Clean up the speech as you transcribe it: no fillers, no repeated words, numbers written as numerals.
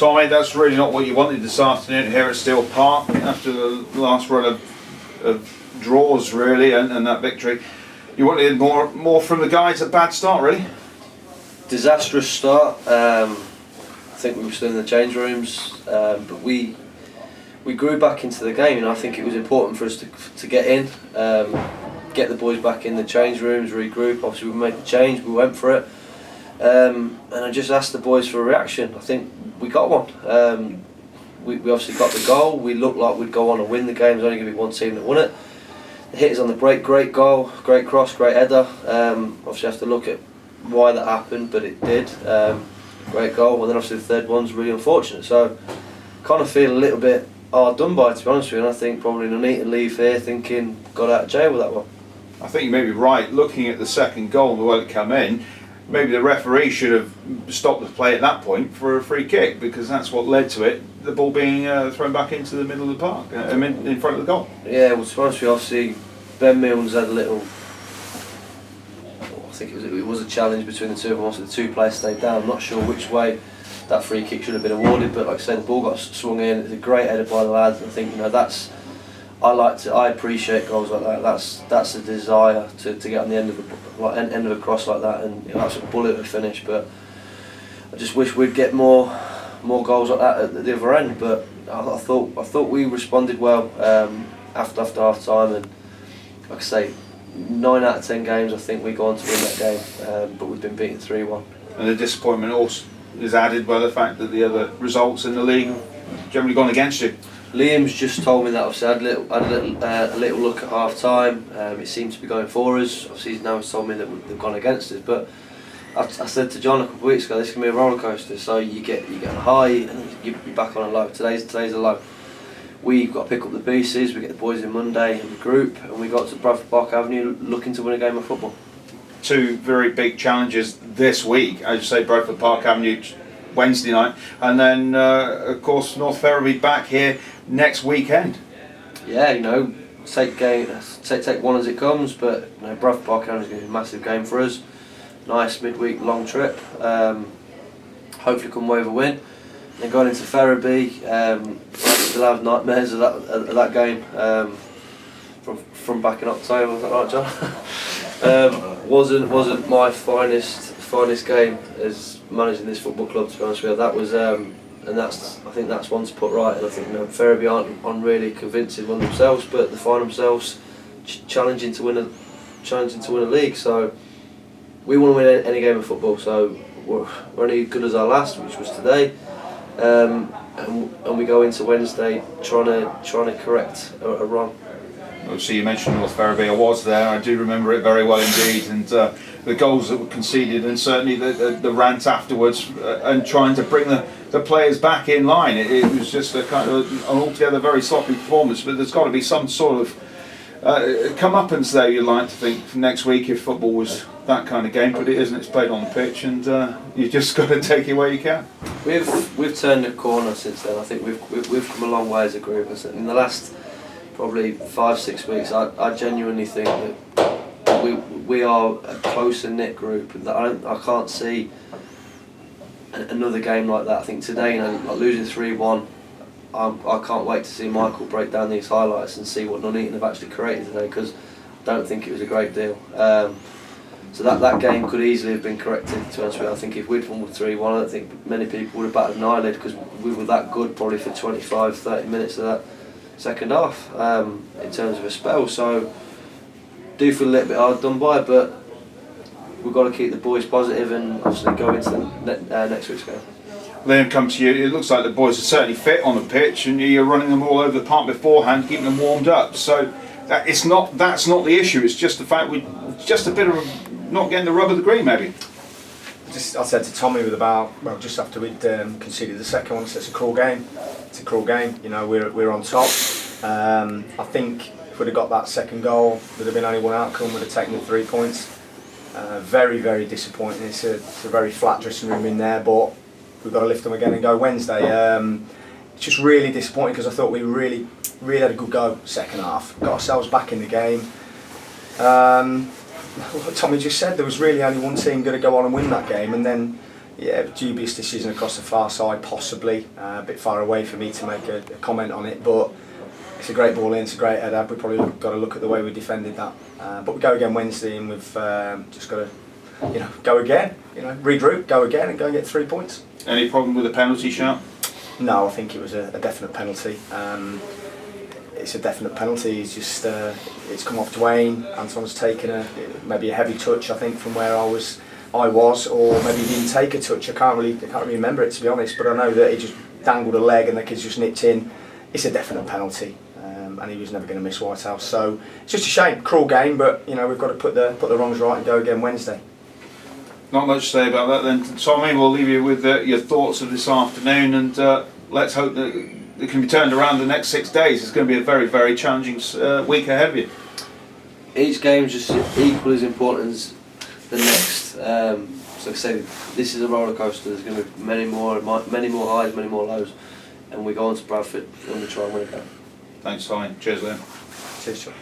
Tommy, that's really not what you wanted this afternoon here at Steel Park after the last run of draws, really, and that victory. You wanted more from the guys. A bad start, really. Disastrous start. I think we were still in the change rooms, but we grew back into the game, and I think it was important for us to get in, get the boys back in the change rooms, regroup. Obviously, we made the change, we went for it, and I just asked the boys for a reaction. I think we got one. We obviously got the goal. We looked like we'd go on and win the game. There's only going to be one team that won it. The hitters on the break, great goal, great cross, great header. Obviously, have to look at why that happened, but it did. Great goal, and then obviously the third one's really unfortunate. So, kind of feel a little bit hard done by, to be honest with you. And I think probably Nuneaton leave here thinking got out of jail with that one. I think you may be right. Looking at the second goal, the way it came in, maybe the referee should have stopped the play at that point for a free kick, because that's what led to it. The ball being thrown back into the middle of the park, in front of the goal. Yeah, well, to be honest with you, obviously Ben Milnes had a little. I think it was a challenge between the two of them. Obviously, the two players stayed down. I'm not sure which way that free kick should have been awarded, but like I said, the ball got swung in. It's a great header by the lads. I think that's. I appreciate goals like that. That's a desire to get on the end of a cross like that, and that's a bullet to finish. But I just wish we'd get more goals like that at the other end. But I thought we responded well after half time, and like I say, 9 out of 10 games I think we go on to win that game, but we've been beaten 3-1. And the disappointment also is added by the fact that the other results in the league have generally gone against you. Liam's just told me that. Obviously, I had a little look at half time. It seems to be going for us. Obviously, he's told me that they've gone against us. But I said to John a couple of weeks ago, this can be a roller coaster. So you get a high and you're back on a low. Today's a low. We've got to pick up the pieces. We get the boys in Monday in the group, and we got to Bradford Park Avenue looking to win a game of football. Two very big challenges this week, as you say, Bradford Park Avenue Wednesday night, and then of course North Ferriby back here next weekend. Yeah, take one as it comes, but Bradford Park Avenue is going to be a massive game for us. Nice midweek long trip. Hopefully come away with a win. And going into Ferriby, I still have nightmares of that game from back in October. Was that right, John? Wasn't my finest game as managing this football club, to be honest with you. That was, and I think that's one to put right. And I think Ferriby aren't really convincing one themselves, but they find themselves challenging to win a league. So we want to win any game of football. So we're only as good as our last, which was today. And we go into Wednesday trying to correct a wrong. Obviously, you mentioned North Ferriby. I was there. I do remember it very well indeed, and the goals that were conceded, and certainly the rant afterwards, and trying to bring the players back in line. It was just a kind of an altogether very sloppy performance. But there's got to be some sort of comeuppance there, you'd like to think, for next week if football was that kind of game, but it isn't. It's played on the pitch, and you just got to take it where you can. We've turned a corner since then. I think we've come a long way as a group. In the last probably 5-6 weeks, I genuinely think that we are a closer knit group. That I can't see another game like that. I think today, like losing 3-1. I can't wait to see Michael break down these highlights and see what Nuneaton have actually created today, because I don't think it was a great deal. So that game could easily have been corrected, to be honest with you. I think if we'd won with 3-1, I don't think many people would have batted an eyelid, because we were that good probably for 25-30 minutes of that second half in terms of a spell. So do feel a little bit hard done by, but we've got to keep the boys positive and obviously go into next week's game. Liam, come to you. It looks like the boys are certainly fit on the pitch, and you're running them all over the park beforehand, keeping them warmed up. So that's not the issue. It's just the fact just a bit of not getting the rub of the green, maybe. I said to Tommy just after we'd conceded the second one, so it's a cruel game. It's a cruel game. We're on top. I think if we'd have got that second goal, there'd have been only one outcome. We'd have taken the 3 points. Very, very disappointing. It's a very flat dressing room in there, but we've got to lift them again and go Wednesday. It's just really disappointing, because I thought we really had a good go second half. Got ourselves back in the game. Like Tommy just said, there was really only one team going to go on and win that game, and then Yeah, dubious decision across the far side, possibly. A bit far away for me to make a comment on it, but it's a great ball in, it's a great header. We've probably got to look at the way we defended that. But we go again Wednesday, and we've just got to, go again. Regroup, go again, and go and get 3 points. Any problem with the penalty shout? No, I think it was a definite penalty. It's a definite penalty. It's just it's come off Dwayne. Anton's taken maybe a heavy touch, I think, from where I was, or maybe he didn't take a touch. I can't really remember it, to be honest. But I know that he just dangled a leg and the kid's just nipped in. It's a definite penalty, and he was never going to miss Whitehouse. So it's just a shame, cruel game. But we've got to put the wrongs right and go again Wednesday. Not much to say about that then. Tommy, we'll leave you with your thoughts of this afternoon, and let's hope that it can be turned around the next 6 days. It's going to be a very, very challenging week ahead of you. Each game is just equally as important as the next. So like I say, this is a roller coaster. There's going to be many more highs, many more lows, and we go on to Bradford and we try and win a game. Thanks, Tommy. Cheers, Liam. Cheers, John.